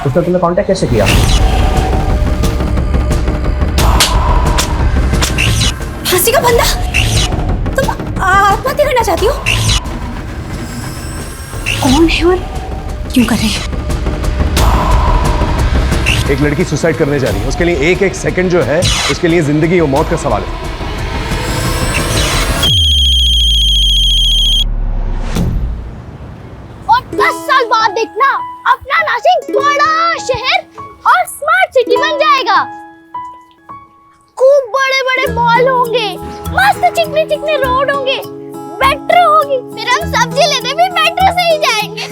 उसने तुम्हें कांटेक्ट कैसे किया? फांसी का बंदा, तुम आत्महत्या करना चाहती हो? कौन है और क्यों कर रही है? एक लड़की सुसाइड करने जा रही है, उसके लिए एक एक सेकंड जो है उसके लिए जिंदगी और मौत का सवाल है। और 10 साल बाद देखना अपना नासिक बड़ा शहर और स्मार्ट सिटी बन जाएगा। खूब बड़े बड़े मॉल होंगे, मस्त चिकने चिकने रोड होंगे, मेट्रो होगी, फिर हम सब्जी लेने भी मेट्रो से ही जाएंगे।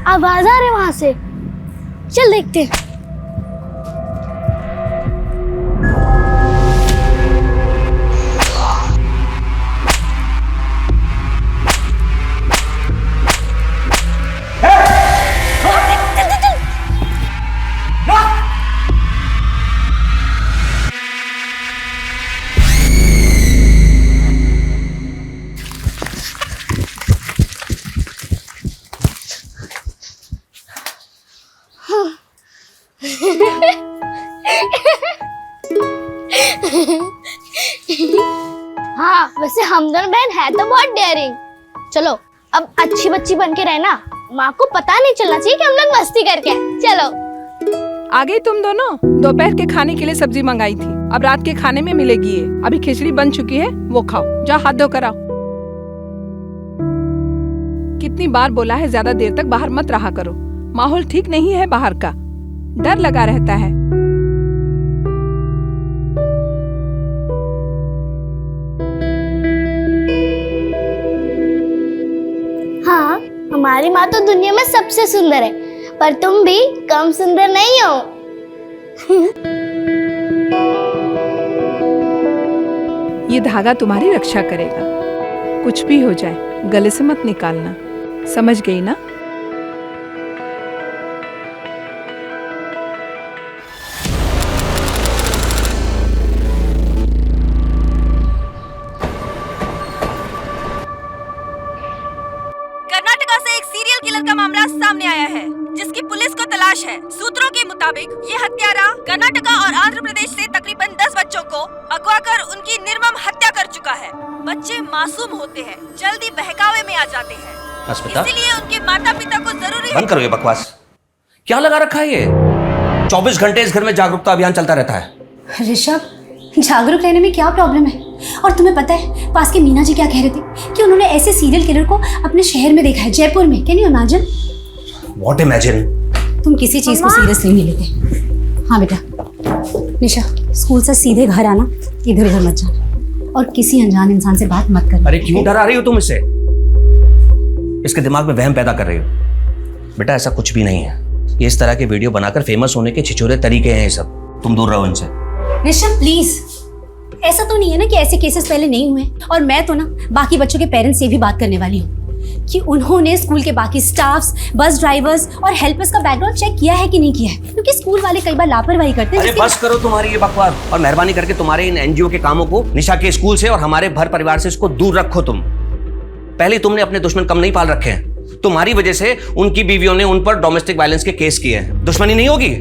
आवाज आ रही वहां से, चल देखते हैं। हाँ, वैसे हम दोनों बहन है तो बहुत डेयरिंग। चलो अब अच्छी बच्ची बन के रहना, माँ को पता नहीं चलना चाहिए कि हम लोग मस्ती करके आए। चलो। आ गई तुम दोनों? दोपहर के खाने के लिए सब्जी मंगाई थी, अब रात के खाने में मिलेगी ये। अभी खिचड़ी बन चुकी है, वो खाओ। जाओ हाथ धो कर आओ। कितनी बार बोला है ज्यादा देर तक बाहर मत रहा करो, माहौल ठीक नहीं है बाहर का, डर लगा रहता है। हाँ, हमारी माँ तो दुनिया में सबसे सुंदर है, पर तुम भी कम सुंदर नहीं हो। ये धागा तुम्हारी रक्षा करेगा, कुछ भी हो जाए गले से मत निकालना, समझ गई ना? कर्नाटका से एक सीरियल किलर का मामला सामने आया है, जिसकी पुलिस को तलाश है। सूत्रों के मुताबिक ये हत्यारा कर्नाटका और आंध्र प्रदेश से तकरीबन 10 बच्चों को अगवा कर उनकी निर्मम हत्या कर चुका है। बच्चे मासूम होते हैं, जल्दी बहकावे में आ जाते हैं, इसीलिए उनके माता पिता को जरूरी बंद करो ये बकवास। क्या लगा रखा है ये? 24 घंटे इस घर में जागरूकता अभियान चलता रहता है। ऋषभ, जागरूक रहने में क्या प्रॉब्लम है? और तुम्हें पता है पास के मीना जी क्या कह रहे थे कि उन्होंने ऐसे सीरियल किलर को अपने शहर में देखा है, जयपुर में। Can you imagine? What imagine? तुम किसी चीज को सीरियसली नहीं लेते। हाँ बेटा, निशा स्कूल से सीधे घर आना, इधर उधर मत जाना और किसी अनजान इंसान से बात मत करना। अरे क्यों डरा रही हो तुम इससे? इसके दिमाग में वहम पैदा कर रही हो। बेटा ऐसा कुछ भी नहीं है, ये इस तरह के वीडियो बनाकर फेमस होने के छिछोरे तरीके हैं ये सब। तुम दूर रहो इनसे। ऋषभ प्लीज, ऐसा तो नहीं है ना कि ऐसे केसेस पहले नहीं हुए। और मैं तो ना बाकी बच्चों के पेरेंट्स से भी बात करने वाली हूँ कि उन्होंने स्कूल के बाकी स्टाफ्स, बस ड्राइवर्स और हेल्पर्स का बैकग्राउंड चेक किया है कि नहीं किया है, क्योंकि स्कूल वाले कई बार लापरवाही करते हैं। अरे बस करो तुम्हारी ये बकवास और मेहरबानी करके तुम्हारे इन एनजीओ के कामों को निशा के स्कूल से और हमारे भर परिवार से इसको दूर रखो। तुम पहले तुमने अपने दुश्मन कम नहीं पाल रखे हैं, तुम्हारी वजह से उनकी बीवियों ने उन पर डोमेस्टिक वायलेंस के केस किए हैं। दुश्मनी नहीं होगी?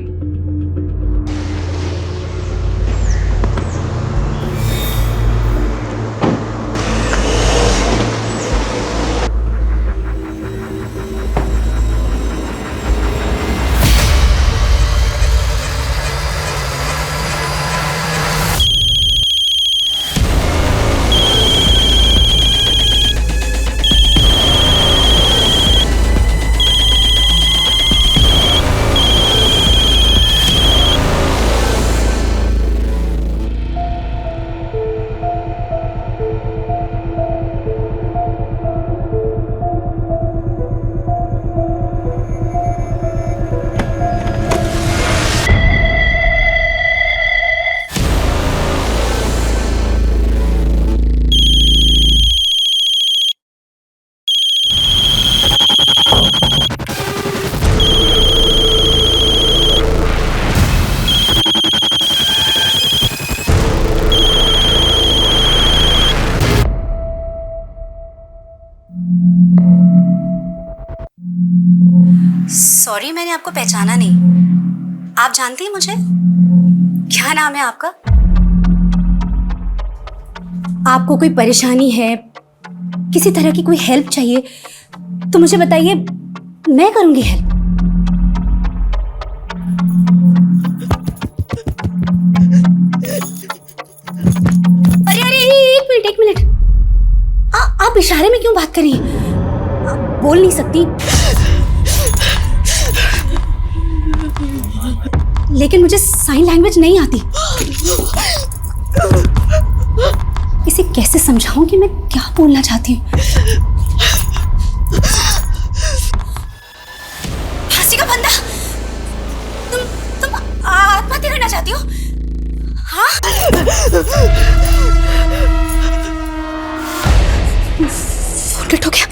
सॉरी, मैंने आपको पहचाना नहीं। आप जानती हैं मुझे? क्या नाम है आपका? आपको कोई परेशानी है, किसी तरह की कोई हेल्प चाहिए तो मुझे बताइए, मैं करूंगी हेल्प। अरे अरे, एक मिनट। आप इशारे में क्यों बात कर रही हैं? आप बोल नहीं सकती, लेकिन मुझे साइन लैंग्वेज नहीं आती। इसे कैसे समझाऊं कि मैं क्या बोलना चाहती हूँ? फांसी का फंदा, तुम आत्महत्या करना चाहती हो? हाँ? फोन कट हो गया।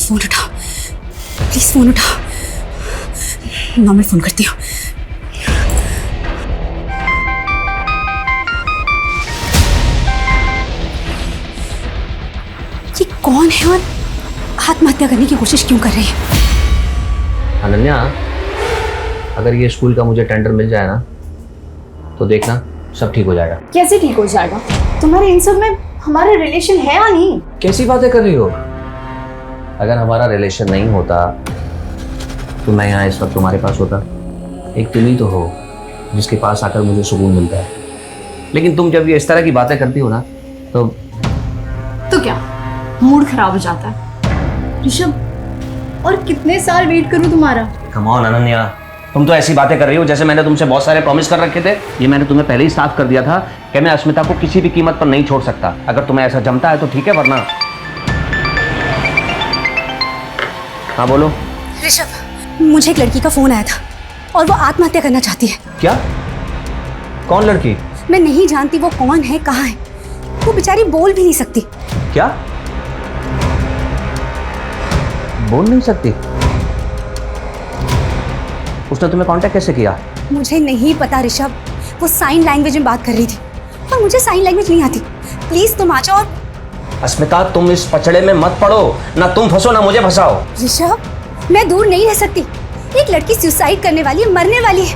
फोन उठाओ प्लीज, फोन उठाओ। मैं फोन करती हूँ। ये कौन है और आत्महत्या करने की कोशिश क्यों कर रही है? अनन्या, अगर ये स्कूल का मुझे टेंडर मिल जाए ना तो देखना सब ठीक हो जाएगा। कैसे ठीक हो जाएगा? तुम्हारे इन सब में हमारा रिलेशन है या नहीं? कैसी बातें कर रही हो? अगर हमारा रिलेशन नहीं होता तो मैं यहाँ इस वक्त तुम्हारे पास होता। एक तुम ही तो हो जिसके पास आकर मुझे सुकून मिलता है। लेकिन तुम जब ये इस तरह की बातें करती हो ना तो क्या मूड खराब हो जाता है? ऋषभ, और कितने साल वेट करूं तुम्हारा? कम ऑन अनन्या, तुम तो ऐसी बातें कर रही हो जैसे मैंने तुमसे बहुत सारे प्रॉमिस कर रखे थे। ये मैंने तुम्हें पहले ही साफ कर दिया था कि मैं अस्मिता को किसी भी कीमत पर नहीं छोड़ सकता। अगर तुम्हें ऐसा जमता है तो ठीक है, वरना। हाँ बोलो। ऋषभ, मुझे एक लड़की का फोन आया था और वो आत्महत्या करना चाहती है। क्या? कौन लड़की? मैं नहीं जानती वो कौन है, कहाँ है। वो बेचारी बोल भी नहीं सकती। क्या? बोल नहीं सकती? उसने तुम्हें कांटेक्ट कैसे किया? मुझे नहीं पता ऋषभ, वो साइन लैंग्वेज में बात कर रही थी और मुझे साइन लैंग्वेज नहीं आती। प्लीज तुम आ जाओ। अस्मिता, तुम इस पचड़े में मत पड़ो, ना तुम फंसो ना मुझे फंसाओ। ऋषभ, मैं दूर नहीं रह सकती। एक लड़की सुसाइड करने वाली है, मरने वाली है।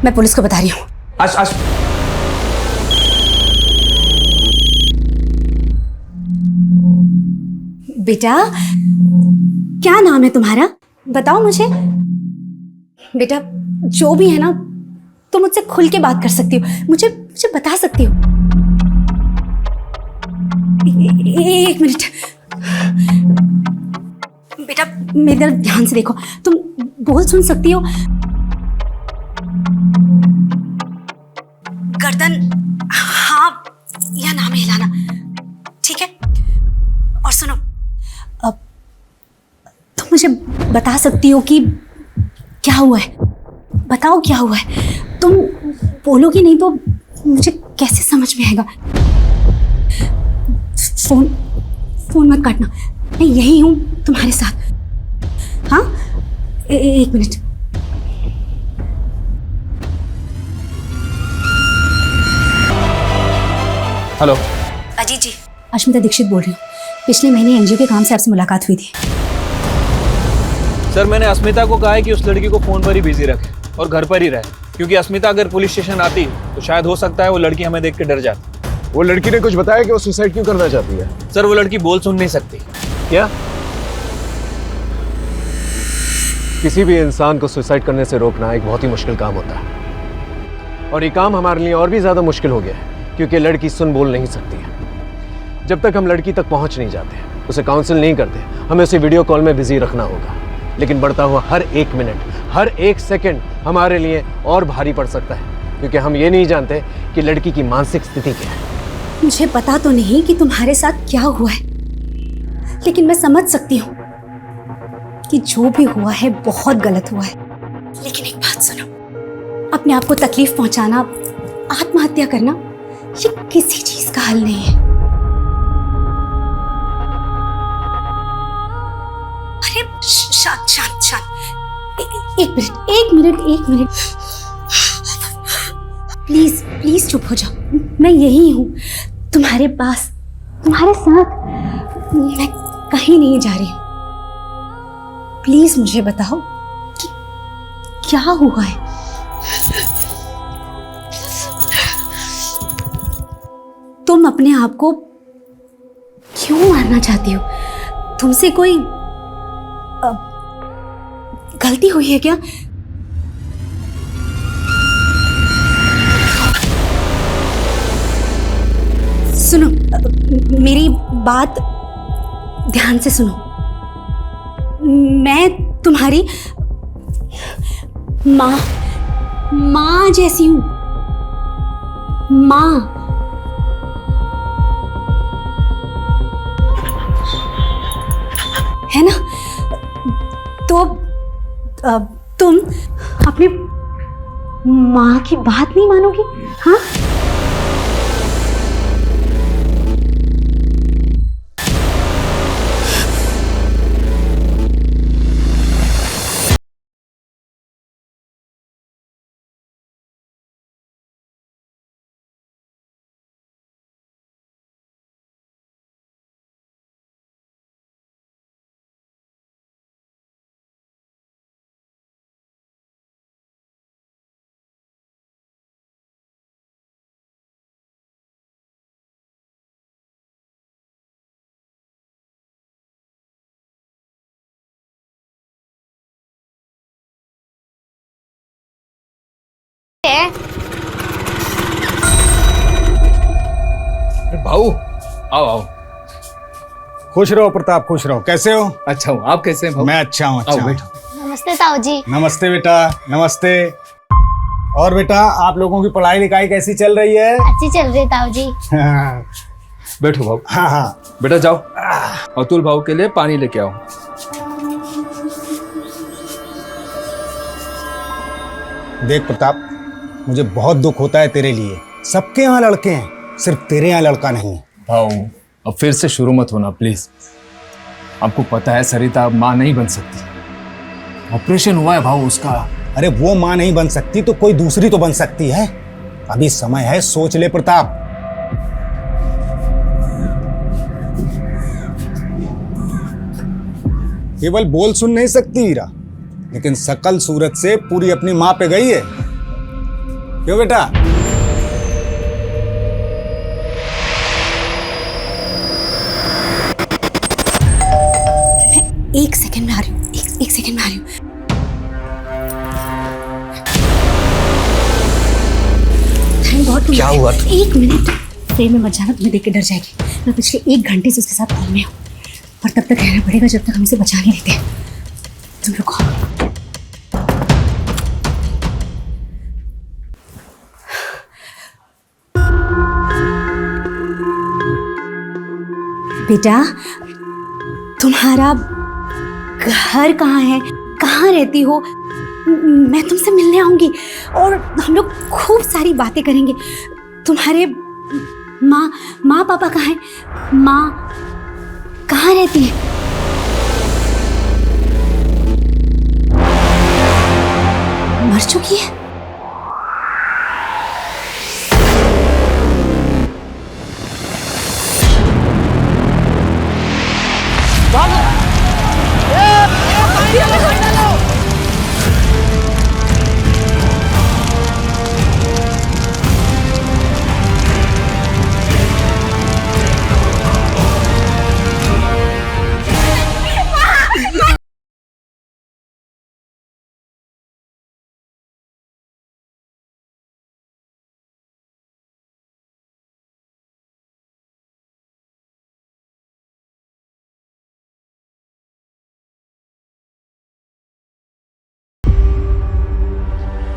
मैं पुलिस को बता रही हूँ। बेटा, क्या नाम है तुम्हारा? बताओ मुझे। बेटा, जो भी है ना, तुम मुझसे खुल के बात कर सकती हो, मुझे बता सकती हो। एक मिनट बेटा, मेरी तरफ ध्यान से देखो। तुम बोल सुन सकती हो? गर्दन हाँ या ना में हिलाना, ठीक है? और सुनो, अब तुम मुझे बता सकती हो कि क्या हुआ है? बताओ क्या हुआ है। तुम बोलोगी नहीं तो मुझे कैसे समझ में आएगा? फोन मत काटना, मैं यही हूं तुम्हारे साथ। हाँ, एक मिनट। हेलो। अजीत जी, अश्मिता दीक्षित बोल रही हूँ। पिछले महीने एनजीओ के काम से आपसे मुलाकात हुई थी। सर, मैंने अस्मिता को कहा है कि उस लड़की को फोन पर ही बिजी रखे और घर पर ही रहे, क्योंकि अस्मिता अगर पुलिस स्टेशन आती तो शायद हो सकता है वो लड़की हमें देख के डर जाती। वो लड़की ने कुछ बताया कि वो सुसाइड क्यों करना चाहती है? सर, वो लड़की बोल सुन नहीं सकती। क्या? किसी भी इंसान को सुसाइड करने से रोकना एक बहुत ही मुश्किल काम होता है, और ये काम हमारे लिए और भी ज्यादा मुश्किल हो गया है क्योंकि लड़की सुन बोल नहीं सकती है। जब तक हम लड़की तक पहुंच नहीं जाते, उसे काउंसिल नहीं करते, हमें उसे वीडियो कॉल में बिजी रखना होगा। लेकिन बढ़ता हुआ हर एक मिनट, हर एक सेकंड हमारे लिए और भारी पड़ सकता है, क्योंकि हम ये नहीं जानते कि लड़की की मानसिक स्थिति क्या है। मुझे पता तो नहीं कि तुम्हारे साथ क्या हुआ है, लेकिन मैं समझ सकती हूँ कि जो भी हुआ है बहुत गलत हुआ है। लेकिन एक बात सुनो, अपने आप को तकलीफ पहुंचाना, आत्महत्या करना, ये किसी चीज का हल नहीं है। अरे शांत शांत शांत, एक मिनट प्लीज प्लीज चुप हो जाओ। मैं यही हूँ, तुम्हारे पास, तुम्हारे साथ। मैं कहीं नहीं जा रही हूँ। प्लीज मुझे बताओ कि क्या हुआ है। तुम अपने आप को क्यों मारना चाहती हो? तुमसे कोई गलती हुई है क्या? सुनो, मेरी बात ध्यान से सुनो। मैं तुम्हारी माँ जैसी हूं। माँ। है ना? तो तुम अपनी माँ की बात नहीं मानोगी? हाँ? भाऊ आओ आओ। खुश रहो प्रताप, खुश रहो। कैसे हो? अच्छा हूँ, आप कैसे हैं भाऊ? मैं अच्छा हूँ, आओ अच्छा हूँ। बैठो। नमस्ते ताऊ जी। नमस्ते बेटा, नमस्ते। और बेटा, आप लोगों की पढ़ाई लिखाई कैसी चल रही है? अच्छी चल रही है ताऊ जी। बैठो भाऊ। हाँ हाँ। बेटा जाओ, अतुल भाऊ के लिए पानी लेके आओ। देख प्रताप, मुझे बहुत दुख होता है तेरे लिए। सबके यहाँ लड़के हैं, सिर्फ तेरे यहाँ लड़का नहीं। भाऊ अब फिर से शुरू मत होना प्लीज। आपको पता है सरिता अब माँ नहीं बन सकती। ऑपरेशन हुआ है भाऊ उसका। अरे वो माँ नहीं बन सकती तो कोई दूसरी तो बन सकती है। अभी समय है, सोच ले प्रताप। केवल बोल सुन नहीं सकती हीरा, लेकिन सकल सूरत से पूरी अपनी माँ पे गई है। क्यों बेटा? एक सेकंड में आ रही हूँ। एक सेकंड में आ रही हूँ। Thank God. क्या हुआ? एक मिनट ट्रेन में मत जाना, तुम्हें देख के डर जाएगी। मैं पिछले 1 घंटे से उसके साथ कॉल में हूँ और तब तक रहना पड़ेगा जब तक हम इसे बचा नहीं लेते। तुम रुको। बेटा, तुम्हारा घर कहाँ है? कहाँ रहती हो? मैं तुमसे मिलने आऊंगी और हम लोग खूब सारी बातें करेंगे। तुम्हारे माँ पापा कहाँ हैं? माँ कहाँ रहती है? मर चुकी है?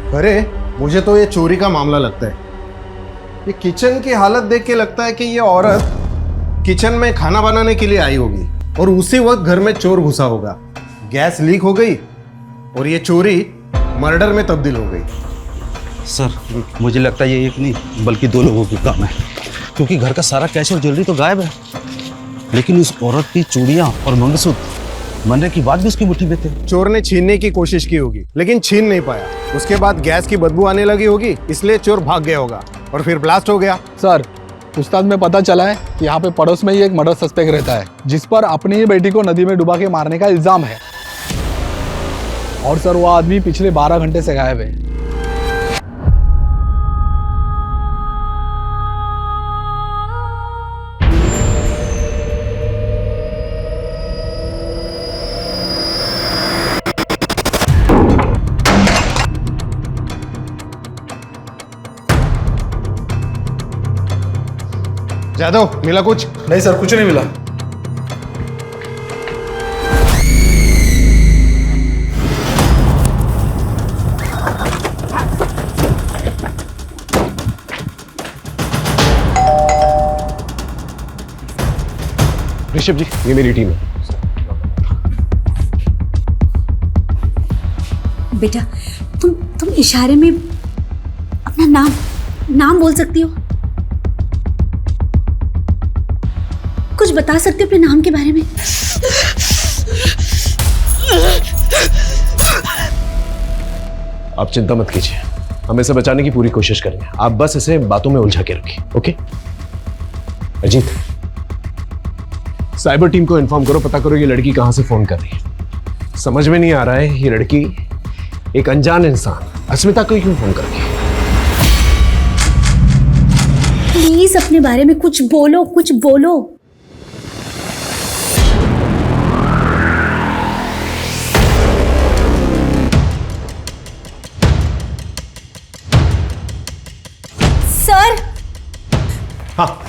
अरे मुझे तो ये चोरी का मामला लगता है। ये किचन की हालत देख के लगता है कि ये औरत किचन में खाना बनाने के लिए आई होगी और उसी वक्त घर में चोर घुसा होगा। गैस लीक हो गई और ये चोरी मर्डर में तब्दील हो गई। सर मुझे लगता है ये एक नहीं बल्कि 2 लोगों की काम है, क्योंकि घर का सारा कैश और ज्वेलरी तो गायब है, लेकिन उस औरत की चूड़ियां और मंगलसूत्र मरने की बात भी उसकी मुट्ठी में थे। चोर ने छीनने की कोशिश की होगी लेकिन छीन नहीं पाया। उसके बाद गैस की बदबू आने लगी होगी, इसलिए चोर भाग गया होगा और फिर ब्लास्ट हो गया। सर पूछताछ में पता चला है कि यहाँ पे पड़ोस में ही एक मर्डर सस्पेक्ट रहता है, जिस पर अपनी ही बेटी को नदी में डुबा के मारने का इल्जाम है। और सर वो आदमी पिछले 12 घंटे से गायब है। जादव, मिला कुछ? नहीं सर, कुछ नहीं मिला। ऋषभ जी, ये मेरी टीम है। बेटा, तुम इशारे में अपना नाम बोल सकती हो? कुछ बता सकते हो अपने नाम के बारे में? आप चिंता मत कीजिए, हम इसे बचाने की पूरी कोशिश करेंगे। आप बस इसे बातों में उलझा के रखिए, ओके? अजीत, साइबर टीम को इन्फॉर्म करो, पता करो ये लड़की कहां से फोन कर रही है। समझ में नहीं आ रहा है ये लड़की एक अनजान इंसान अस्मिता को क्यों फोन कर रही है। प्लीज अपने बारे में कुछ बोलो।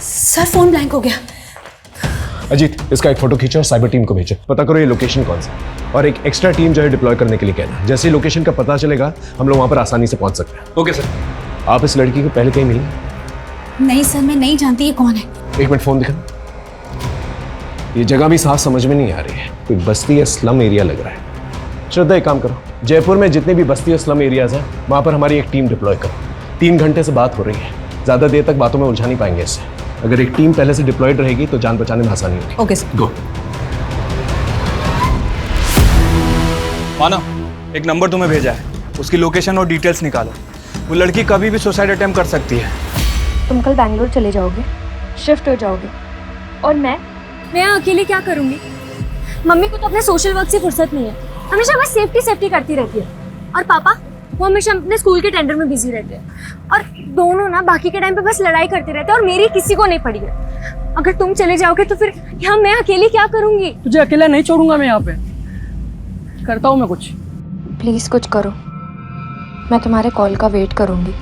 सर, फोन ब्लैंक हो गया। अजीत, इसका एक फोटो खींचो और साइबर टीम को भेजो, पता करो ये लोकेशन कौन सा, और एक एक्स्ट्रा टीम जो है डिप्लॉय करने के लिए कहना। जैसे ही लोकेशन का पता चलेगा हम लोग वहां पर आसानी से पहुंच सकते हैं। Okay sir. आप इस लड़की को पहले कहीं मिली? नहीं सर, मैं नहीं जानती ये कौन है। एक मिनट फोन दिखा। ये जगह भी साफ समझ में नहीं आ रही है, कोई बस्ती या स्लम एरिया लग रहा है। श्रद्धा, एक काम करो, जयपुर में जितने भी बस्ती और स्लम एरियाज हैं वहां पर हमारी एक टीम डिप्लॉय करो। 3 घंटे से बात हो रही है, ज्यादा देर तक बातों में उलझा नहीं पाएंगे इससे। अगर एक टीम पहले से डिप्लॉयड रहेगी तो जान बचाने में आसानी होगी। Okay sir. गो। मानव, एक नंबर तुम्हें भेजा है, उसकी लोकेशन और डिटेल्स निकालो। वो लड़की कभी भी सुसाइड अटेम्प्ट कर सकती है। तुम कल बैंगलोर चले जाओगे, शिफ्ट हो जाओगे, और मैं अकेले क्या करूंगी? मम्मी को तो अपने सोशल वर्क से फुर्सत नहीं है, हमेशा बस सेफ्टी करती रहती है। और पापा, वो हमेशा अपने स्कूल के टेंडर में बिजी रहते हैं। और दोनों ना बाकी के टाइम पे बस लड़ाई करते रहते हैं, और मेरी किसी को नहीं पड़ी है। अगर तुम चले जाओगे तो फिर यहाँ मैं अकेली क्या करूंगी? तुझे अकेला नहीं छोड़ूंगा मैं, यहाँ पे करता हूँ मैं कुछ। प्लीज कुछ करो, मैं तुम्हारे कॉल का वेट करूंगी।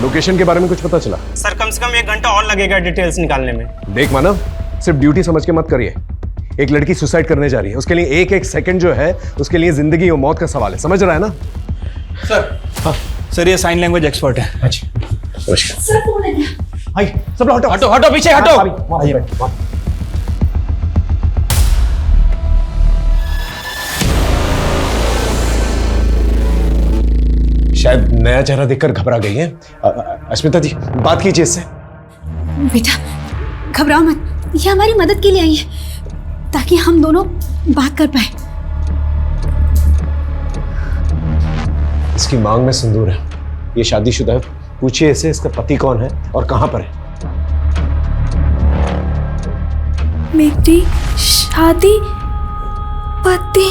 लोकेशन के बारे में कुछ पता चला? सर, कम से कम 1 घंटा और लगेगा डिटेल्स निकालने में। देख मानव, सिर्फ ड्यूटी समझ के मत करिए। एक लड़की सुसाइड करने जा रही है, उसके लिए एक सेकंड जो है उसके लिए जिंदगी और मौत का सवाल है, समझ रहा है ना? सर, हाँ सर, ये साइन लैंग्वेज एक्सपर्ट है। अच्छा, सर, फोन है। हाय, सब लोग हटो, पीछे हटो। आइए। शायद नया चेहरा देखकर घबरा गई है। अस्मिता जी, बात कीजिए इससे। बेटा, घबराओ मत, ये हमारी मदद के लिए आई है, ताकि हम दोनों बात कर पाए। इसकी मांग में सिंदूर है, ये शादीशुदा है। पूछिए इसे इसका पति कौन है और कहां पर है। मेरी शादी पति?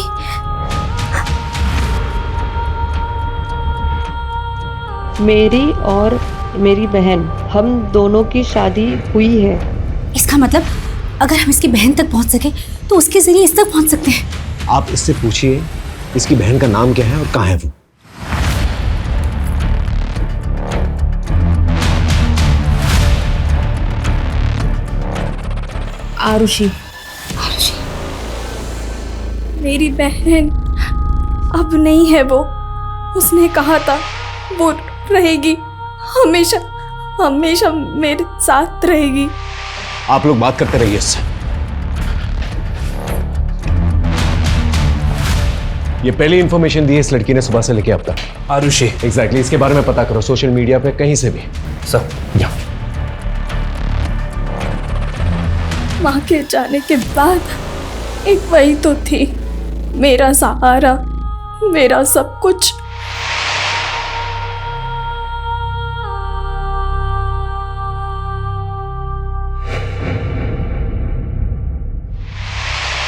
मेरी और मेरी बहन, हम दोनों की शादी हुई है। इसका मतलब अगर हम इसकी बहन तक पहुंच सके तो उसके जरिए इस तक पहुंच सकते हैं। आप इससे पूछिए इसकी बहन का नाम क्या है और कहां है वो। आरुषि। मेरी बहन अब नहीं है वो। उसने कहा था वो रहेगी, हमेशा हमेशा मेरे साथ रहेगी। आप लोग बात करते रहिए इससे। ये पहली इंफॉर्मेशन दी है इस लड़की ने सुबह से लेके अब तक। आरुषि। एग्जैक्टली, इसके बारे में पता करो सोशल मीडिया पे कहीं से भी। सर या माँ के जाने के बाद एक वही तो थी, मेरा सहारा, मेरा सब कुछ।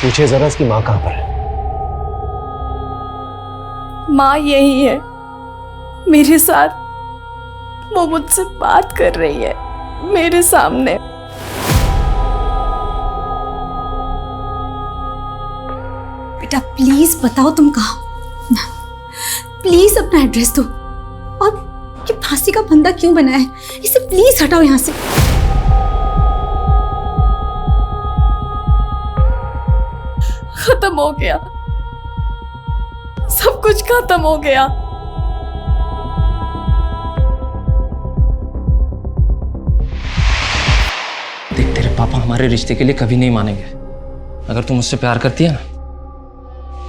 पूछे जरा इसकी माँ कहाँ पर है? माँ यही है मेरे साथ, वो मुझसे बात कर रही है मेरे सामने। बेटा प्लीज बताओ तुम कहाँ हो? प्लीज अपना एड्रेस दो। और ये फांसी का फंदा क्यों बना है, इसे प्लीज हटाओ यहाँ से। खत्म हो गया, सब कुछ खत्म हो गया। देख, तेरे पापा हमारे रिश्ते के लिए कभी नहीं मानेंगे। अगर तू मुझसे प्यार करती है ना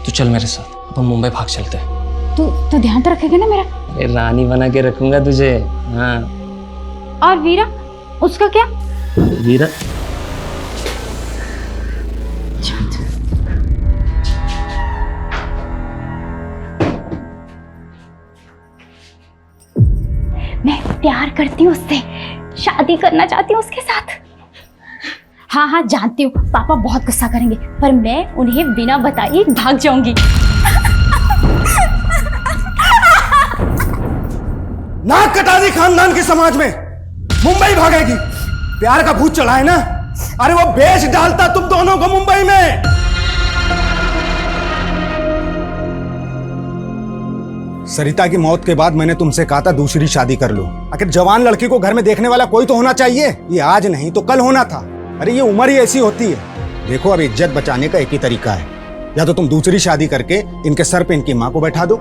तो चल मेरे साथ, अपन मुंबई भाग चलते हैं। तो ध्यान तो रखेगा ना मेरा? अरे रानी बना के रखूंगा तुझे। हाँ। और वीरा, उसका क्या? वीरा मैं प्यार करती हूँ उससे, शादी करना चाहती हूँ उसके साथ। हाँ हाँ जानती हूँ पापा बहुत गुस्सा करेंगे, पर मैं उन्हें बिना बताए भाग जाऊंगी। नाक कटा दी खानदान के समाज में, मुंबई भागेगी। प्यार का भूत चढ़ा है ना, अरे वो बेच डालता तुम दोनों को मुंबई में। सरिता की मौत के बाद मैंने तुमसे कहा था दूसरी शादी कर लो। आखिर जवान लड़की को घर में देखने वाला कोई तो होना चाहिए, ये आज नहीं तो कल होना था। अरे ये उम्र ही ऐसी होती है। देखो अब इज्जत बचाने का एक ही तरीका है, या तो तुम दूसरी शादी करके इनके सर पे इनकी माँ को बैठा दो,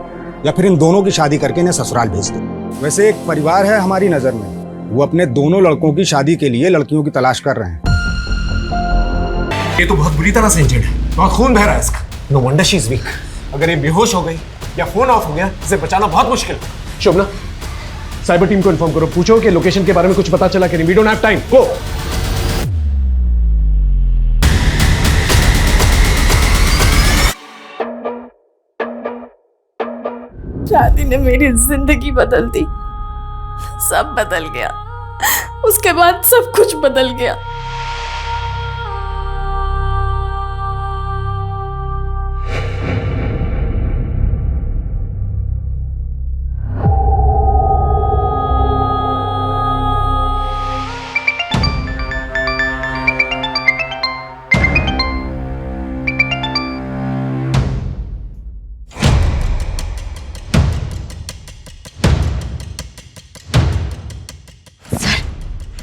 या फिर इन दोनों की शादी करके इन्हें ससुराल भेज दो। वैसे एक परिवार है हमारी नजर में, वो अपने दोनों लड़कों की शादी के लिए लड़कियों की तलाश कर रहे हैं। ये तो बहुत बुरी तरह से इंजर्ड है, बहुत खून बह रहा है इसका। No wonder she is weak. अगर ये बेहोश हो गई या फोन ऑफ हो गया, इसे बचाना बहुत मुश्किल है। शोभना, साइबर टीम को इन्फॉर्म करो, पूछो कि लोकेशन के बारे में कुछ पता चला कि नहीं। वी डोंट हैव टाइम, गो। शादी ने मेरी जिंदगी बदल दी, सब बदल गया। उसके बाद सब कुछ बदल गया।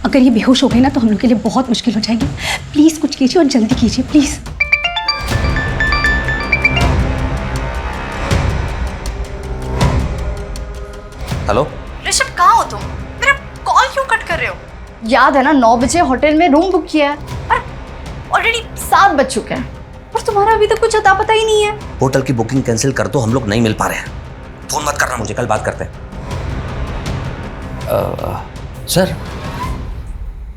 अगर ये बेहोश हो गई ना तो हम लोग के लिए बहुत मुश्किल हो जाएगी। प्लीज कुछ कीजिए और जल्दी कीजिए प्लीज। हेलो ऋषभ, कहाँ हो तुम? मेरा कॉल क्यों कट कर रहे हो? याद है ना 9 बजे होटल में रूम बुक किया है, ऑलरेडी 7 बज चुके हैं और तुम्हारा अभी तक कुछ अता पता ही नहीं है। होटल की बुकिंग कैंसिल कर दो, हम लोग नहीं मिल पा रहे हैं। फोन मत करना मुझे, कल बात करते हैं। सर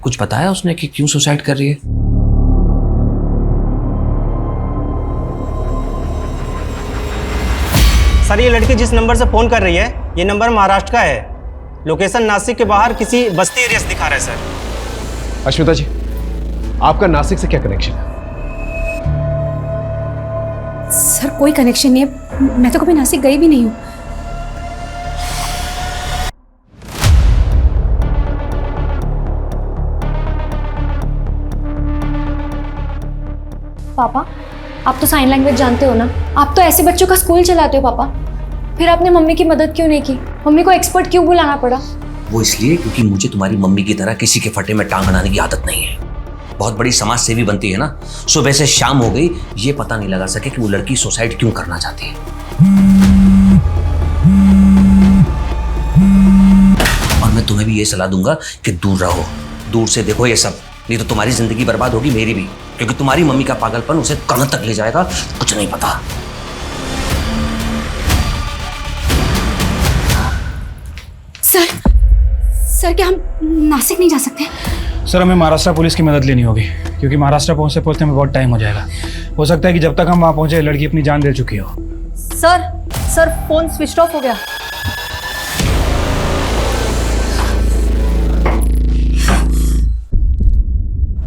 कुछ बताया उसने कि क्यों सुसाइड कर रही है? सर ये लड़की जिस नंबर से फोन कर रही है, ये नंबर महाराष्ट्र का है। लोकेशन नासिक के बाहर किसी बस्ती एरिया से दिखा रहा है सर। अश्मिता जी, आपका नासिक से क्या कनेक्शन है? सर कोई कनेक्शन नहीं है, मैं तो कभी नासिक गई भी नहीं हूँ। पापा आप तो साइन लैंग्वेज जानते हो ना, आप तो ऐसे बच्चों का स्कूल चलाते हो पापा, फिर आपने मम्मी की मदद क्यों नहीं की? मम्मी को एक्सपर्ट क्यों बुलाना पड़ा? वो इसलिए क्योंकि मुझे तुम्हारी मम्मी की तरह किसी के फटे में टांग अड़ाने की आदत नहीं है। बहुत बड़ी समाज सेवी बनती है ना, सुबह से शाम हो गई ये पता नहीं लगा सके कि वो लड़की सुसाइड क्यों करना चाहती है। और मैं तुम्हें भी ये सलाह दूंगा कि दूर रहो, दूर से देखो ये सब, नहीं तो तुम्हारी जिंदगी बर्बाद होगी, मेरी भी, क्योंकि तुम्हारी मम्मी का पागलपन उसे कहां तक ले जाएगा कुछ नहीं पता। सर क्या हम नासिक नहीं जा सकते? सर हमें महाराष्ट्र पुलिस की मदद लेनी होगी, क्योंकि महाराष्ट्र पहुंचते में बहुत टाइम हो जाएगा। हो सकता है कि जब तक हम वहाँ पहुंचे लड़की अपनी जान दे चुकी हो। सर फोन स्विच ऑफ हो गया।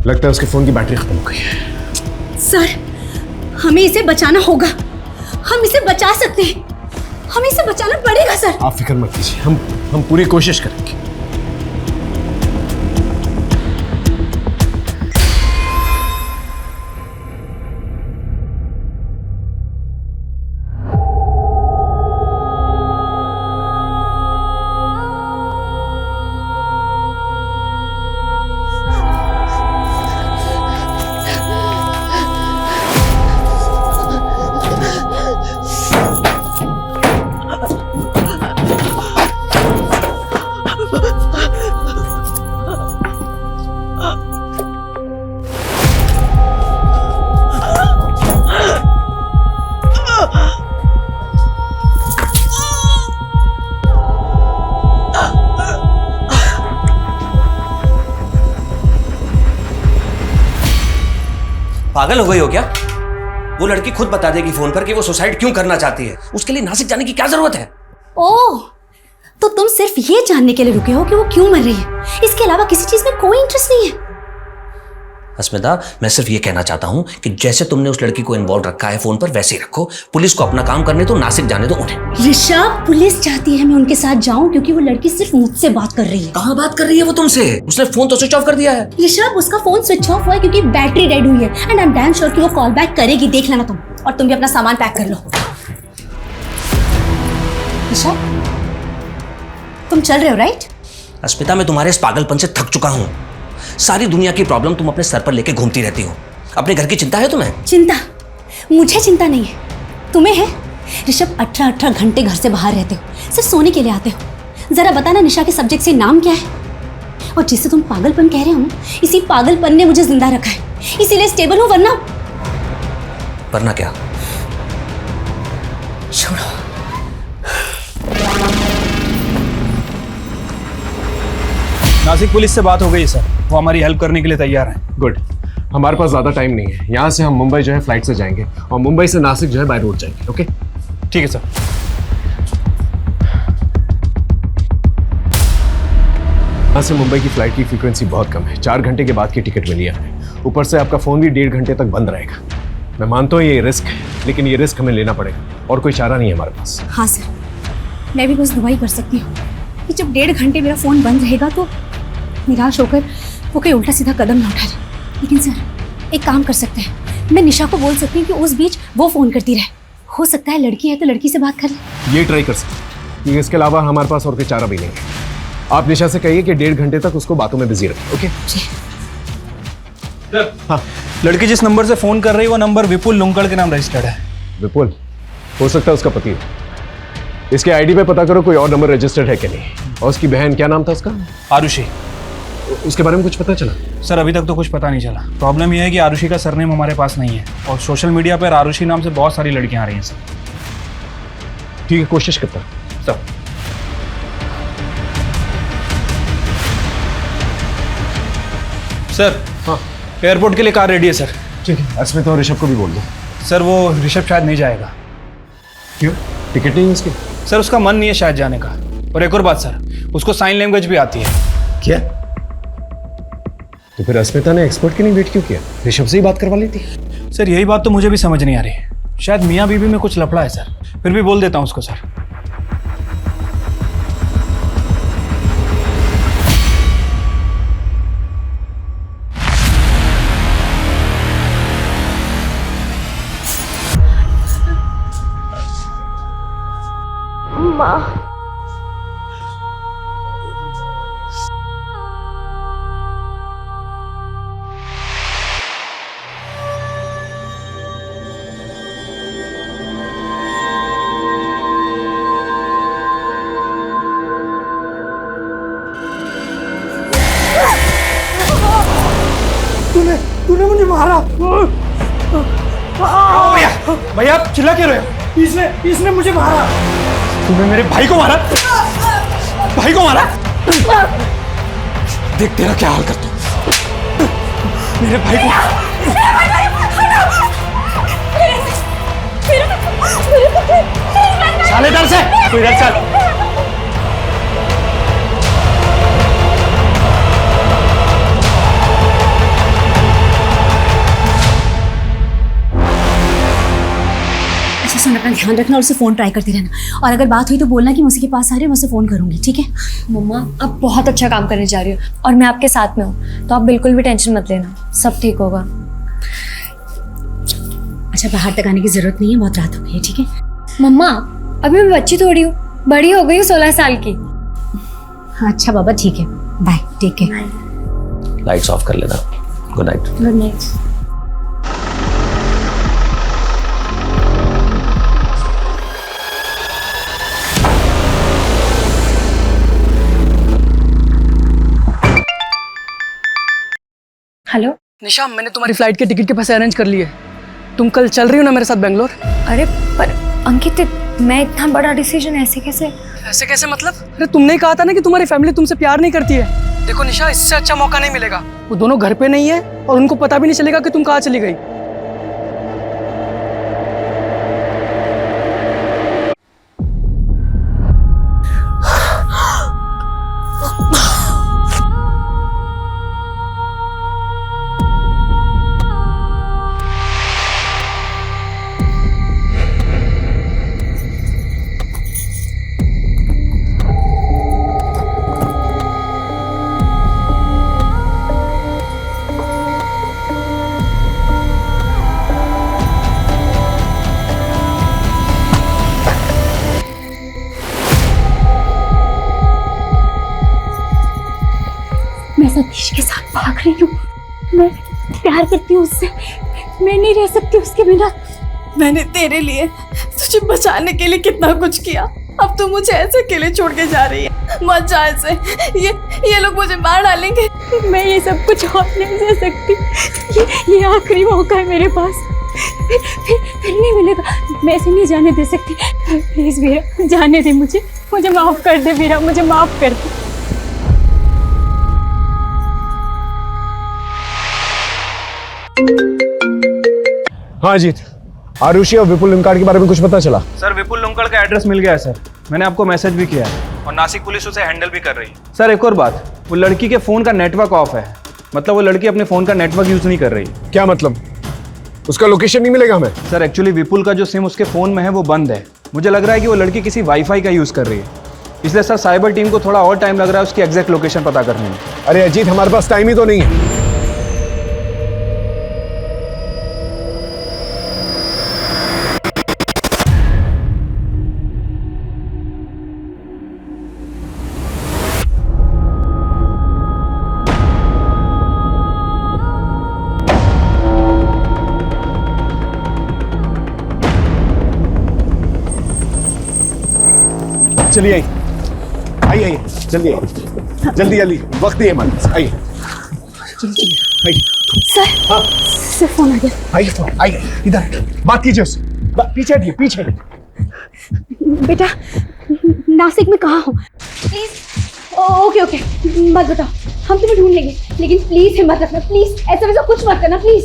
लगता है उसके फोन की बैटरी खत्म हो गई है। सर हमें इसे बचाना होगा, हम इसे बचा सकते हैं, हमें इसे बचाना पड़ेगा सर। आप फिक्र मत कीजिए, हम पूरी कोशिश करेंगे। पागल हो गई हो क्या? वो लड़की खुद बता देगी फोन पर कि वो सुसाइड क्यों करना चाहती है। उसके लिए नासिक जाने की क्या जरूरत है? ओह, तो तुम सिर्फ ये जानने के लिए रुके हो कि वो क्यों मर रही है, इसके अलावा किसी चीज में कोई इंटरेस्ट नहीं है? अस्मिता, मैं सिर्फ ये कहना चाहता हूँ कि जैसे तुमने उस लड़की को इन्वॉल्व रखा है फोन पर, वैसे ही रखो। पुलिस को अपना काम करने दो, नासिक जाने दो उन्हें। ऋषभ, पुलिस चाहती है मैं उनके साथ जाऊं क्योंकि वो लड़की सिर्फ मुझसे बात कर रही है। कहाँ बात कर रही है वो तुमसे? उसने फोन तो स्विच ऑफ कर दिया है। ऋषभ, उसका फोन स्विच ऑफ हुआ है क्योंकि बैटरी डेड हुई है and I am damn sure कि वो कॉल बैक करेगी। देख लेना तुम, और तुम भी अपना सामान पैक कर लो। ऋषभ, तुम चल रहे हो राइट? अस्मिता, मैं तुम्हारे इस पागलपन से थक चुका हूँ। सारी दुनिया की प्रॉब्लम तुम अपने सर पर लेके घूमती रहती हो। अपने घर की चिंता है तुम्हें? चिंता? मुझे चिंता नहीं है, तुम्हें है। ऋषभ, 18 घंटे घर से बाहर रहते हो, सिर्फ सोने के लिए आते हो। जरा बताना निशा के सब्जेक्ट से नाम क्या है? और जिससे तुम पागलपन कह रहे हो ना, इसी पागलपन ने मुझे जिंदा रखा है, इसीलिए स्टेबल हूं। वरना क्या? छोड़ो। नासिक पुलिस से बात हो गई सर, वो हमारी हेल्प करने के लिए तैयार हैं। गुड, हमारे पास ज़्यादा टाइम नहीं है। यहाँ से हम मुंबई जो है फ्लाइट से जाएंगे और मुंबई से नासिक जो है बाय रोड जाएंगे। ओके, ठीक है सर। यहाँ से मुंबई की फ्लाइट की फ्रीक्वेंसी बहुत कम है, 4 घंटे के बाद की टिकट मिली है। ऊपर से आपका फ़ोन भी 1.5 घंटे तक बंद रहेगा। मैं मानता हूँ ये रिस्क है, लेकिन ये रिस्क हमें लेना पड़ेगा और कोई चारा नहीं है हमारे पास। हाँ सर, मैं भी बस दुआ ही कर सकती हूँ कि जब 1.5 घंटे मेरा फ़ोन बंद रहेगा तो निराश होकर वो कोई उल्टा सीधा कदम ना उठा जाए। लेकिन सर, एक काम कर सकते हैं, मैं निशा को बोल सकती हूँ कि उस बीच वो फ़ोन करती रहे। हो सकता है लड़की है तो लड़की से बात कर ले। ये ट्राई कर सकते हैं, क्योंकि इसके अलावा हमारे पास और कोई चारा भी नहीं है। आप निशा से कहिए कि 1.5 घंटे तक उसको बातों में बिजी रखें। ओके हाँ, लड़की जिस नंबर से फोन कर रही है वो नंबर विपुल लुंकड़ के नाम रजिस्टर्ड है। विपुल हो सकता है उसका पति हो। इसके आईडी पे पता करो कोई और नंबर रजिस्टर्ड है कि नहीं। और उसकी बहन, क्या नाम था उसका? आरुषि। उसके बारे में कुछ पता चला? सर अभी तक तो कुछ पता नहीं चला। प्रॉब्लम यह है कि आरुषि का सरनेम हमारे पास नहीं है और सोशल मीडिया पर आरुषि नाम से बहुत सारी लड़कियां आ रही हैं सर। ठीक है, कोशिश करता हूं सर। सर हाँ, एयरपोर्ट के लिए कार रेडी है सर। ठीक है, अस्मिता और ऋषभ को भी बोल दो। सर वो ऋषभ शायद नहीं जाएगा। क्यों? टिकट नहीं है उसकी? सर उसका मन नहीं है शायद जाने का। और एक और बात सर, उसको साइन लैंग्वेज भी आती है। क्या? तो फिर अस्मिता ने एक्सपर्ट के लिए वेट क्यों किया? ऋषभ से ही बात करवा लेती। सर यही बात तो मुझे भी समझ नहीं आ रही। शायद मियाँ बीवी में कुछ लफड़ा है सर। फिर भी बोल देता हूँ उसको सर। माँ, तूने मुझे मारा। भैया आप चिल्ला क्यों रहे हो? इसने मुझे मारा। तूने मेरे भाई को मारा? भाई को मारा? देख तेरा क्या हाल करता हूं। मेरे भाई को साले डर से तू इधर चल। अच्छा सुन, अपना ध्यान रखना और उसे फ़ोन ट्राई करती रहना, और अगर बात हुई तो बोलना कि मैं उसी के पास आ रही हूँ, मैं उसे फ़ोन करूँगी, ठीक है? मम्मा आप बहुत अच्छा काम करने जा रही हो और मैं आपके साथ में हूँ, तो आप बिल्कुल भी टेंशन मत लेना, सब ठीक होगा। अच्छा बाहर तक आने की ज़रूरत नहीं है, बहुत रात हो गई है, ठीक है? मम्मा अभी मैं बच्ची थोड़ी हूँ, बड़ी हो गई हूँ 16 साल की। अच्छा बाबा ठीक है, bye, take care. Lights off कर लेना। Good night. Good night. Hello Nisha, मैंने तुम्हारी फ्लाइट के टिकट के पैसे अरेंज कर लिए। तुम कल चल रही हो ना मेरे साथ बेंगलोर? अरे पर अंकित, मैं इतना बड़ा डिसीजन ऐसे कैसे? ऐसे कैसे मतलब? अरे तुमने ही कहा था ना कि तुम्हारी फैमिली तुमसे प्यार नहीं करती है। देखो निशा, इससे अच्छा मौका नहीं मिलेगा। वो दोनों घर पे नहीं है और उनको पता भी नहीं चलेगा कि तुम कहाँ चली गई। मैं सतीश के साथ भाग रही हूँ, मैं प्यार करती हूँ उससे, मैं नहीं रह सकती उसके बिना। मैंने तेरे लिए, तुझे बचाने के लिए कितना कुछ किया, अब तू मुझे ऐसे अकेले छोड़ के जा रही है। मत जा ऐसे, ये लोग मुझे मार डालेंगे। मैं ये सब कुछ और नहीं सह सकती, ये आखिरी मौका है मेरे पास, फिर नहीं मिलेगा, मैं ऐसे नहीं जाने दे सकती। प्लीज वीरा जाने दे मुझे माफ कर दे वीरा, मुझे माफ कर दे। हाँ जीत, आरुषि और विपुल लिमकार्ड के बारे में कुछ पता चला? सर विपुल लुंकड़ का एड्रेस मिल गया है सर, मैंने आपको मैसेज भी किया है और नासिक पुलिस उसे हैंडल भी कर रही है। सर एक और बात, वो लड़की के फ़ोन का नेटवर्क ऑफ है, मतलब वो लड़की अपने फ़ोन का नेटवर्क यूज़ नहीं कर रही। क्या मतलब? उसका लोकेशन नहीं मिलेगा हमें? सर एक्चुअली विपुल का जो सिम उसके फ़ोन में है वो बंद है। मुझे लग रहा है कि वो लड़की किसी वाईफाई का यूज़ कर रही है, इसलिए सर साइबर टीम को थोड़ा और टाइम लग रहा है उसकी एग्जैक्ट लोकेशन पता करने में। अरे अजीत, हमारे पास टाइम ही तो नहीं है। चलिए आइए, जल्दी आइए, जल्दी वक्त नहीं है हमारे पास, आइए चलिए आइए। सर हाँ सर फोन आ गया। आइए फोन, आइए इधर बात कीजिए उससे, पीछे हटिए, पीछे। बेटा नासिक में कहाँ हो? प्लीज ओके मत बताओ, हम तुम्हें ढूंढ लेंगे, लेकिन प्लीज हिम्मत रखना, प्लीज ऐसा वैसा कुछ मत करना प्लीज।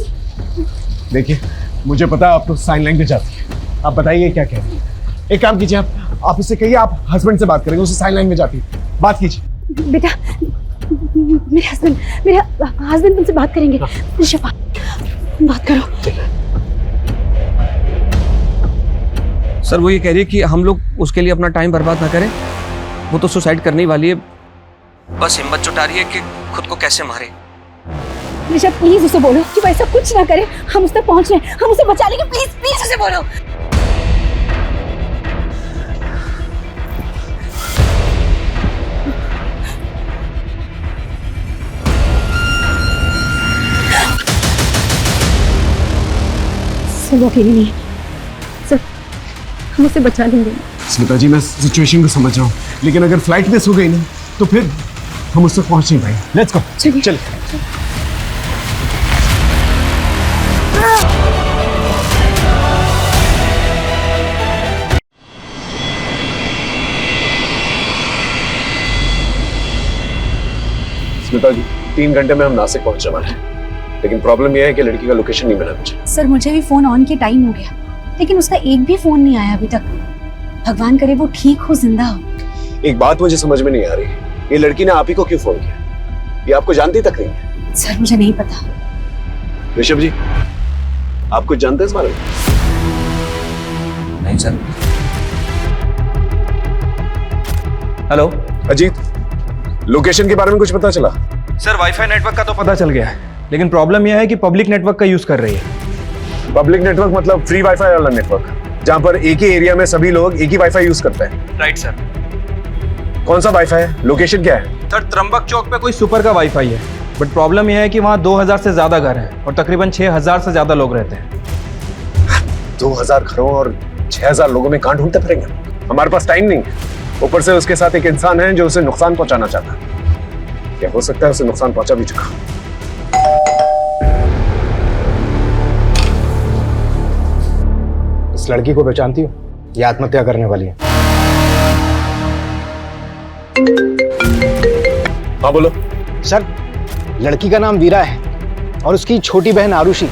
देखिए मुझे पता है आप तो साइन लैंग्वेज आती है, आप बताइए क्या कह रही है। एक काम कीजिए, आप उससे कहिए आप हस्बैंड से बात करेंगे, उसे साइन लैंग्वेज आती है, बात कीजिए। बेटा मेरे हस्बैंड तुमसे बात करेंगे। ऋषभ बात करो। सर वो ये कह रही है कि हम लोग उसके लिए अपना टाइम बर्बाद ना करें, वो तो सुसाइड करने वाली है, बस हिम्मत जुटा रही है कि खुद को कैसे मारे। ऋषभ प्लीज उसे बोलो कि वो ऐसा कुछ ना करे, हम उस तक पहुंच रहे हैं, हम उसे बचा लेंगे, प्लीज उसे बोलो। वो अकेली नहीं है सर, हम उसे बचा लेंगे। स्मिता जी मैं सिचुएशन को समझ रहा हूँ, लेकिन अगर फ्लाइट मिस हो गई ना तो फिर हम उससे पहुंच नहीं पाएंगे। लेट्स गो, चलिए। स्मिता जी, 3 घंटे में हम नासिक पहुंचने वाले हैं, लेकिन प्रॉब्लम यह है कि लड़की का लोकेशन नहीं मिला मुझे। सर मुझे भी फोन ऑन के टाइम हो गया, लेकिन उसका एक भी फोन नहीं आया अभी तक। भगवान करे वो ठीक हो, जिंदा हो। एक बात मुझे समझ में नहीं आ रही, ये लड़की ने आप ही को क्यों फोन किया? ये आपको जानती तक नहीं है। सर मुझे नहीं पता। ऋषभ जी, आप कुछ जानते हैं इस बारे में? नहीं सर। हेलो अजीत, लोकेशन के बारे में कुछ पता चला? सर वाईफाई नेटवर्क का तो पता चल गया है, लेकिन प्रॉब्लम यह है कि पब्लिक नेटवर्क का यूज कर रही है। पब्लिक नेटवर्क मतलब फ्री वाईफाई वाला नेटवर्क, जहां पर एक ही एरिया में सभी लोग एक ही वाईफाई यूज करते हैं। Right sir. कौन सा वाईफाई है? लोकेशन क्या है? सर त्र्यंबक चौक पे कोई सुपर का वाईफाई है, बट प्रॉब्लम यह है कि वहाँ 2000 से ज्यादा घर हैं और तकरीबन 6000 से ज्यादा लोग रहते हैं। 2000 घरों और 6000 लोगों में कहां ढूंढते फिरेंगे? हमारे पास टाइम नहीं है। ऊपर से उसके साथ एक इंसान है जो उसे नुकसान पहुंचाना चाहता है। क्या हो सकता है उसे नुकसान पहुंचा भी चुका। इस लड़की को पहचानती हो? ये आत्महत्या करने वाली है। हाँ बोलो। सर, लड़की का नाम वीरा है और उसकी छोटी बहन आरुषि।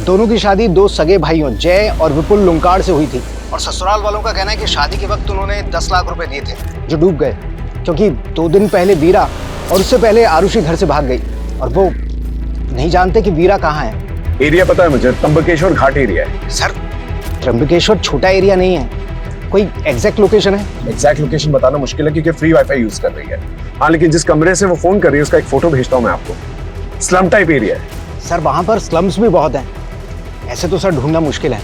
दोनों की शादी 2 सगे भाइयों जय और विपुल लुंकाड़ से हुई थी, और ससुराल वालों का कहना है कि शादी के वक्त उन्होंने 10 लाख रुपए दिए थे जो डूब गए, क्योंकि 2 दिन पहले वीरा और उससे पहले आरुषि घर से भाग गई, और वो नहीं जानते कि वीरा कहाँ है। एरिया पता है मुझे, त्र्यंबकेश्वर घाट एरिया है। सर, त्र्यंबकेश्वर छोटा एरिया नहीं है, कोई एग्जैक्ट लोकेशन है? एग्जैक्ट लोकेशन बताना मुश्किल है क्योंकि फ्री वाईफाई यूज कर रही है। हाँ, लेकिन जिस कमरे से वो फोन कर रही है उसका एक फोटो भेजता हूँ मैं आपको। स्लम टाइप एरिया है। सर, वहां पर स्लम्स भी बहुत हैं। ऐसे तो सर ढूंढना मुश्किल है,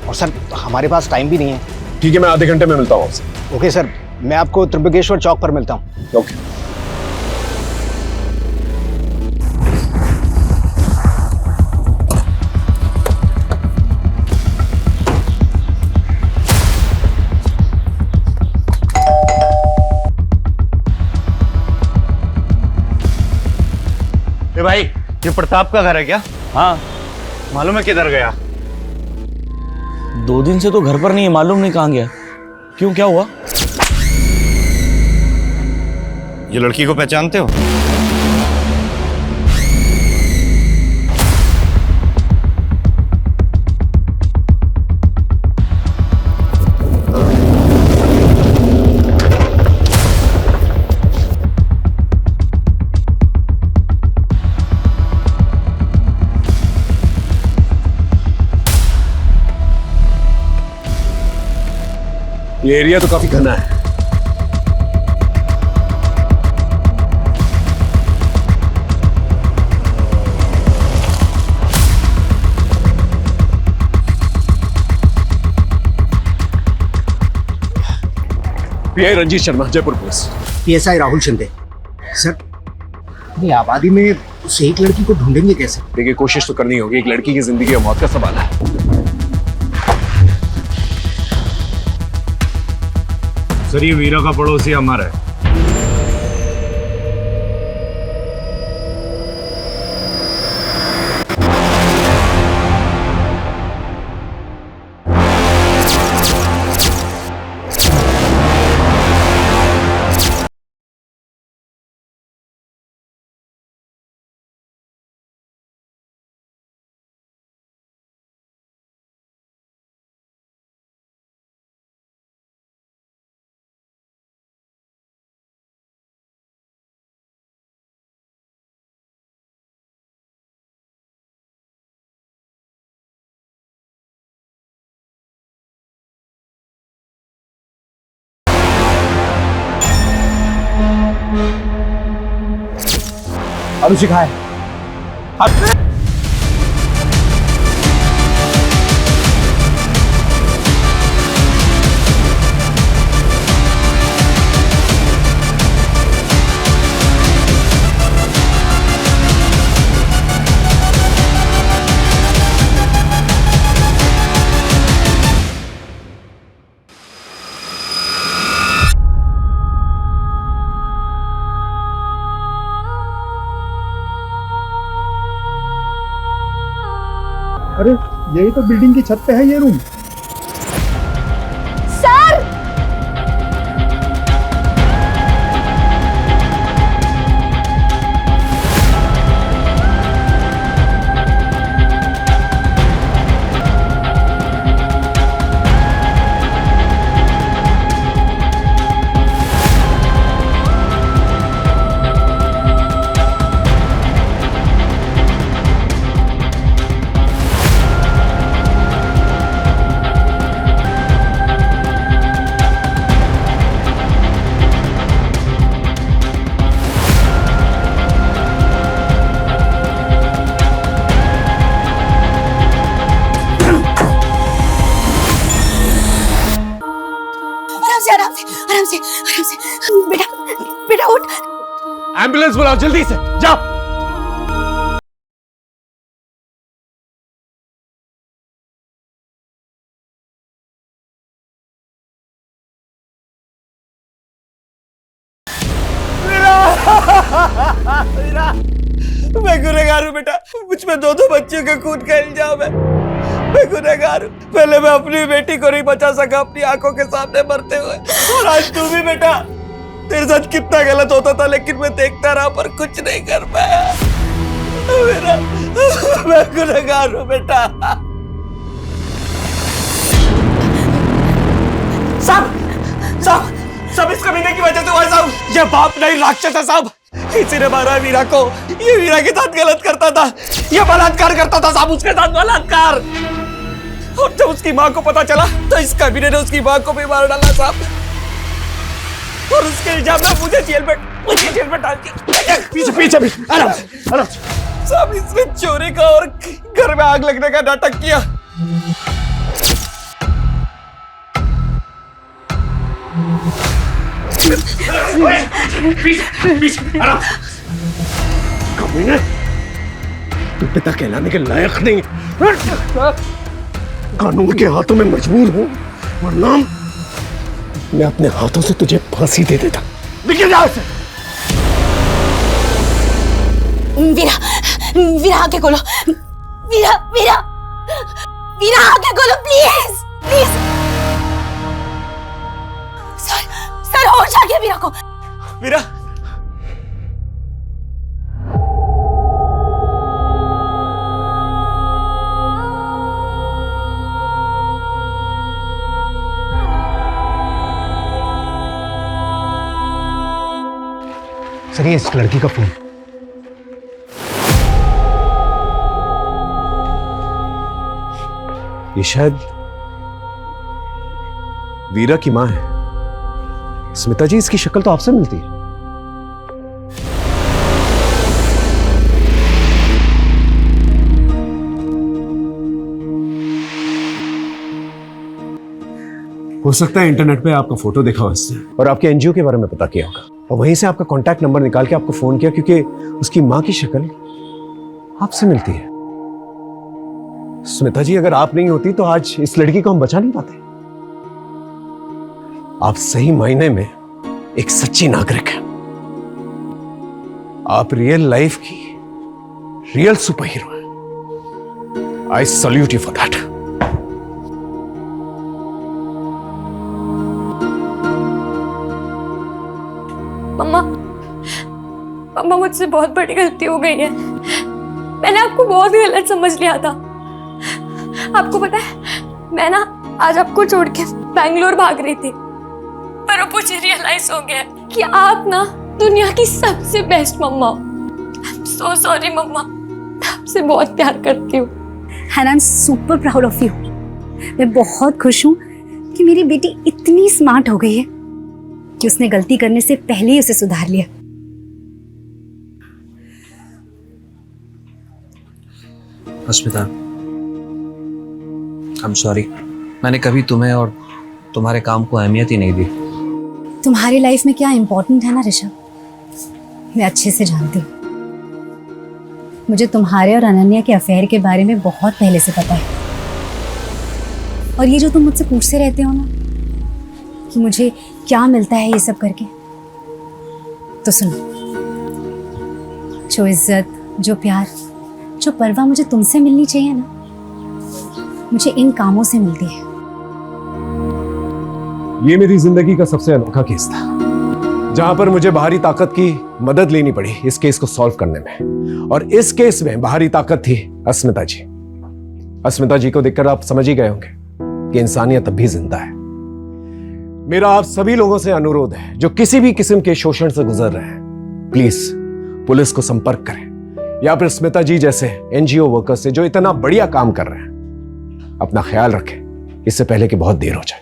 और सर हमारे पास टाइम भी नहीं है। ठीक है, मैं आधे घंटे में मिलता हूँ आपसे। ओके सर, मैं आपको त्र्यंबकेश्वर चौक पर मिलता हूँ। ओके। भाई, ये प्रताप का घर है क्या? हाँ। मालूम है किधर गया? 2 दिन से तो घर पर नहीं है, मालूम नहीं कहाँ गया। क्यों, क्या हुआ? ये लड़की को पहचानते हो? ये एरिया तो काफी घना है। PI Ranjit Sharma, Jaipur police. PSI Rahul Shinde. Sir, ये आबादी में उस एक लड़की को ढूंढेंगे कैसे? देखिए, कोशिश तो करनी होगी। एक लड़की की जिंदगी और मौत का सवाल है। सर, ये वीरा का पड़ोसी अमर है। आरुषि कहाँ है? अरे, यही तो बिल्डिंग की छत पे है ये रूम। सर, बेटा उठ। एम्बुलेंस बुलाओ जल्दी से, जाओ। मीरा, मैं गुनहगार हूँ बेटा, मुझ पे दो बच्चों का खून का इल्जाम है। मैं गुनहगार हूँ। पहले मैं अपनी बेटी को नहीं बचा सका अपनी आंखों के सामने मरते हुए, और आज तू भी बेटा। तेरे साथ कितना गलत होता था लेकिन मैं देखता रहा पर कुछ नहीं कर पाया। मेरा मैं गुनहगार हूँ बेटा। सब इस कमीने की वजह से हुआ साहब। ये बाप नहीं राक्षस है साहब। किसी ने मारा मीरा को, ये मीरा के साथ गलत करता था, ये बलात्कार करता था साहब, उसके साथ बलात्कार। और जब उसकी माँ को पता चला तो इस कमीने ने उसकी माँ को भी मार डाला साहब, और उसके इल्जाम में मुझे जेल में डाल दिया। पीछे आराम साहब। इसने चोरी का और घर में आग लगने का नाटक किया। कमीने, तू पिता कहलाने के लायक नहीं। कानून के हाथों में मजबूर हूं, वरना मैं अपने हाथों से तुझे फांसी दे देता। निकल जा से। वीरा आके खोलो। वीरा आके खोलो प्लीज। सर होश आ गया वीरा को। वीरा, सर ये इस लड़की का फोन। ये शायद वीरा की मां है। स्मिता जी, इसकी शक्ल तो आपसे मिलती है। हो सकता है इंटरनेट पे आपका फोटो देखा हो इसने और आपके एनजीओ के बारे में पता किया होगा, और वहीं से आपका कांटेक्ट नंबर निकाल के आपको फोन किया क्योंकि उसकी मां की शक्ल आपसे मिलती है। स्मिता जी, अगर आप नहीं होती तो आज इस लड़की को हम बचा नहीं पाते। आप सही मायने में एक सच्ची नागरिक हैं। आप रियल लाइफ की रियल सुपर हीरो हैं। I salute you for that. मम्मा मुझसे बहुत बड़ी गलती हो गई है। मैंने आपको बहुत गलत समझ लिया था। आपको पता है, मैं ना आज आपको छोड़ के बैंगलोर भाग रही थी, पर अब मुझे रियलाइज हो गया कि आप ना दुनिया की सबसे बेस्ट मम्मा हो। I'm so sorry मम्मा, मैं आपसे बहुत प्यार करती हूँ। And I'm super proud of you। मैं बहुत खुश हूँ कि मेरी बेटी इतनी स्मार्ट हो गई है कि उसने गलती करने से पहले ही उसे सुधार लिया। अस्मिता, I'm sorry, मैंने कभी तुम्हें और तुम्हारे काम को अहमियत ही नहीं दी। तुम्हारी लाइफ में क्या इम्पोर्टेंट है ना ऋषभ, मैं अच्छे से जानती हूँ। मुझे तुम्हारे और अनन्या के अफेयर के बारे में बहुत पहले से पता है। और ये जो तुम मुझसे पूछते रहते हो ना कि मुझे क्या मिलता है ये सब करके, तो सुनो, जो इज्जत, जो प्यार, जो परवाह मुझे तुमसे मिलनी चाहिए ना, मुझे इन कामों से मिलती है। ये मेरी जिंदगी का सबसे अनोखा केस था, जहां पर मुझे बाहरी ताकत की मदद लेनी पड़ी इस केस को सॉल्व करने में। और इस केस में बाहरी ताकत थी अस्मिता जी। अस्मिता जी को देखकर आप समझ ही गए होंगे कि इंसानियत अब भी जिंदा है। मेरा आप सभी लोगों से अनुरोध है जो किसी भी किस्म के शोषण से गुजर रहे हैं, प्लीज पुलिस को संपर्क करें, या फिर स्मिता जी जैसे एनजीओ वर्कर्स से जो इतना बढ़िया काम कर रहे हैं। अपना ख्याल रखें, इससे पहले कि बहुत देर हो जाए।